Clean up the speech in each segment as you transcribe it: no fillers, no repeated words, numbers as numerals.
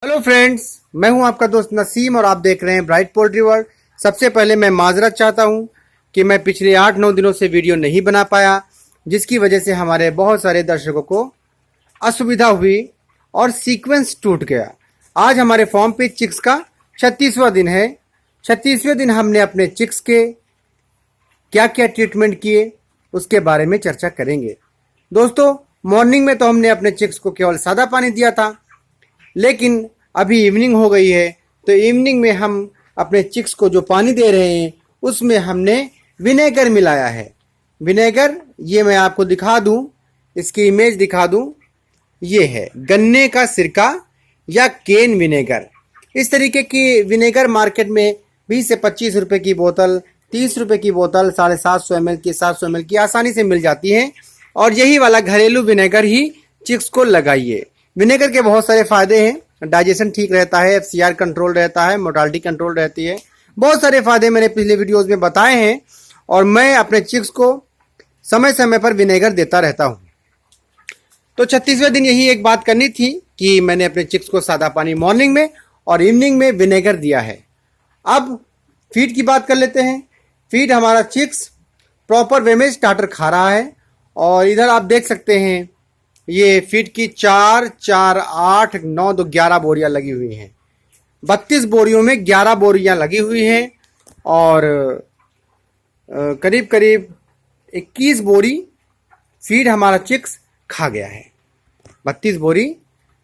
Hello friends, मैं हूं आपका दोस्त नसीम और आप देख रहे हैं ब्राइट पोल्ट्री वर्ल्ड। सबसे पहले मैं माजरत चाहता हूं कि मैं पिछले 8-9 दिनों से वीडियो नहीं बना पाया, जिसकी वजह से हमारे बहुत सारे दर्शकों को असुविधा हुई और सीक्वेंस टूट गया। आज हमारे फॉर्म पे चिक्स का 36वां दिन है। 36वें दिन हमने अपने चिक्स के क्या क्या ट्रीटमेंट किए उसके बारे में चर्चा करेंगे। दोस्तों, मॉर्निंग में तो हमने अपने चिक्स को केवल सादा पानी दिया था, लेकिन अभी इवनिंग हो गई है, तो इवनिंग में हम अपने चिक्स को जो पानी दे रहे हैं उसमें हमने विनेगर मिलाया है। विनेगर, ये मैं आपको दिखा दूं, इसकी इमेज दिखा दूं, ये है गन्ने का सिरका या केन विनेगर। इस तरीके की विनेगर मार्केट में 20 से 25 रुपए की बोतल, 30 रुपए की बोतल, 750 ml की, 700 ml की आसानी से मिल जाती है। और यही वाला घरेलू विनेगर ही चिक्स को लगाइए। विनेगर के बहुत सारे फायदे हैं। डाइजेशन ठीक रहता है, एफसीआर कंट्रोल रहता है, मोर्टालिटी कंट्रोल रहती है। बहुत सारे फायदे मैंने पिछले वीडियोस में बताए हैं और मैं अपने चिक्स को समय समय पर विनेगर देता रहता हूं। तो 36वें दिन यही एक बात करनी थी कि मैंने अपने चिक्स को सादा पानी मॉर्निंग में और इवनिंग में विनेगर दिया है। अब फीड की बात कर लेते हैं। फीड हमारा चिक्स प्रॉपर वे में स्टार्टर खा रहा है और इधर आप देख सकते हैं ये फीड की 4, 4, 8, 9, 2, 11 बोरियां लगी हुई हैं। 32 बोरियों में 11 बोरियां लगी हुई हैं और करीब करीब 21 बोरी फीड हमारा चिक्स खा गया है। 32 बोरी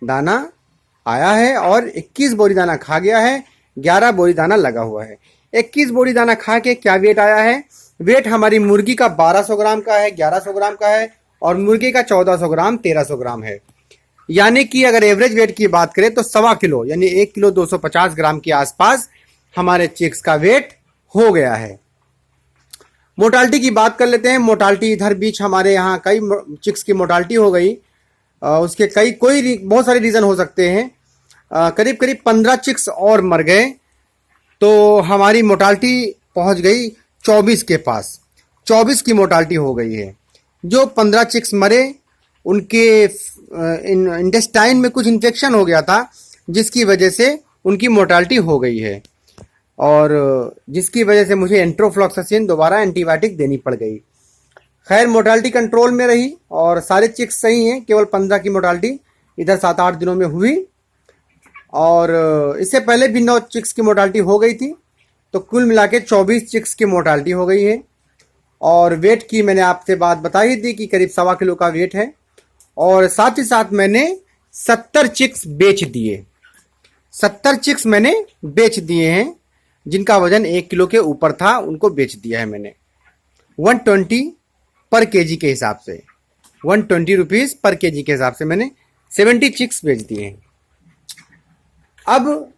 दाना आया है और 21 बोरी दाना खा गया है। 11 बोरी दाना लगा हुआ है। 21 बोरी दाना खा के क्या वेट आया है? वेट हमारी मुर्गी का 1200 ग्राम का है, 1100 ग्राम का है और मुर्गी का 1400 ग्राम, 1300 ग्राम है। यानी कि अगर एवरेज वेट की बात करें तो 1.25 किलो यानी 1 किलो 250 ग्राम के आसपास हमारे चिक्स का वेट हो गया है। मोर्टालिटी की बात कर लेते हैं। मोर्टालिटी इधर बीच हमारे यहाँ कई चिक्स की मोर्टालिटी हो गई। उसके बहुत सारे रीजन हो सकते हैं। करीब करीब 15 चिक्स और मर गए, तो हमारी मोर्टालिटी पहुंच गई 24 के पास। 24 की मोर्टालिटी हो गई है। जो 15 चिक्स मरे उनके इंटेस्टाइन में कुछ इन्फेक्शन हो गया था, जिसकी वजह से उनकी मोर्टालिटी हो गई है और जिसकी वजह से मुझे एंट्रोफ्लॉक्सासिन दोबारा एंटीबायोटिक देनी पड़ गई। खैर, मोर्टालिटी कंट्रोल में रही और सारे चिक्स सही हैं। केवल 15 की मोर्टालिटी इधर 7-8 दिनों में हुई और इससे पहले भी 9 चिक्स की मोर्टालिटी हो गई थी। तो कुल मिला के 24 चिक्स की मोर्टालिटी हो गई है। और वेट की मैंने आपसे बात बताई थी कि करीब 1.25 किलो का वेट है और साथ ही साथ मैंने 70 चिक्स बेच दिए। 70 चिक्स मैंने बेच दिए हैं जिनका वजन 1 किलो के ऊपर था, उनको बेच दिया है मैंने 120 पर केजी के हिसाब से। 120 रुपीज पर केजी के हिसाब से मैंने 70 चिक्स बेच दिए हैं। अब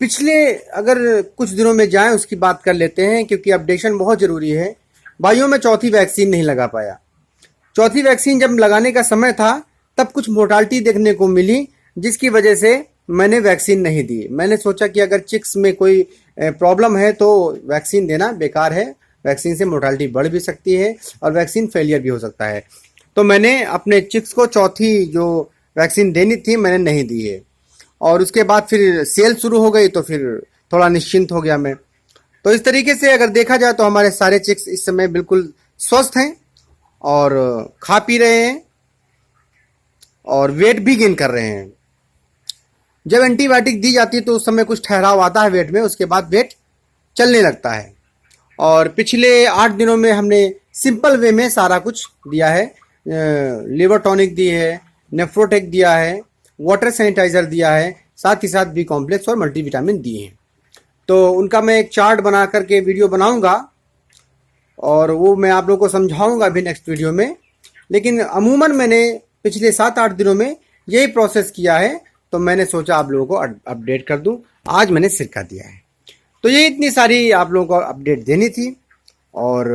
पिछले अगर कुछ दिनों में जाएं उसकी बात कर लेते हैं, क्योंकि अपडेशन बहुत ज़रूरी है। भाइयों, मैं चौथी वैक्सीन नहीं लगा पाया। चौथी वैक्सीन जब लगाने का समय था तब कुछ मोर्टालिटी देखने को मिली, जिसकी वजह से मैंने वैक्सीन नहीं दी। मैंने सोचा कि अगर चिक्स में कोई प्रॉब्लम है तो वैक्सीन देना बेकार है। वैक्सीन से मोर्टालिटी बढ़ भी सकती है और वैक्सीन फेलियर भी हो सकता है। तो मैंने अपने चिक्स को चौथी जो वैक्सीन देनी थी मैंने नहीं दी है और उसके बाद फिर सेल शुरू हो गई तो फिर थोड़ा निश्चिंत हो गया मैं। तो इस तरीके से अगर देखा जाए तो हमारे सारे चिक्स इस समय बिल्कुल स्वस्थ हैं और खा पी रहे हैं और वेट भी गेन कर रहे हैं। जब एंटीबायोटिक दी जाती है तो उस समय कुछ ठहराव आता है वेट में, उसके बाद वेट चलने लगता है। और पिछले 8 दिनों में हमने सिंपल वे में सारा कुछ दिया है। लिवर टॉनिक दी है, नेफ्रोटेक दिया है, वाटर सैनिटाइजर दिया है, साथ ही साथ बी कॉम्प्लेक्स और मल्टीविटामिन दिए हैं। तो उनका मैं एक चार्ट बना करके वीडियो बनाऊंगा और वो मैं आप लोगों को समझाऊंगा अभी नेक्स्ट वीडियो में। लेकिन अमूमन मैंने पिछले 7-8 दिनों में यही प्रोसेस किया है, तो मैंने सोचा आप लोगों को अपडेट कर दूं। आज मैंने सिरका दिया है। तो ये इतनी सारी आप लोगों को अपडेट देनी थी और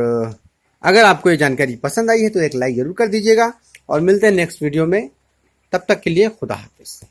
अगर आपको ये जानकारी पसंद आई है तो एक लाइक ज़रूर कर दीजिएगा और मिलते हैं नेक्स्ट वीडियो में। तब तक के लिए खुदा हाफिज़।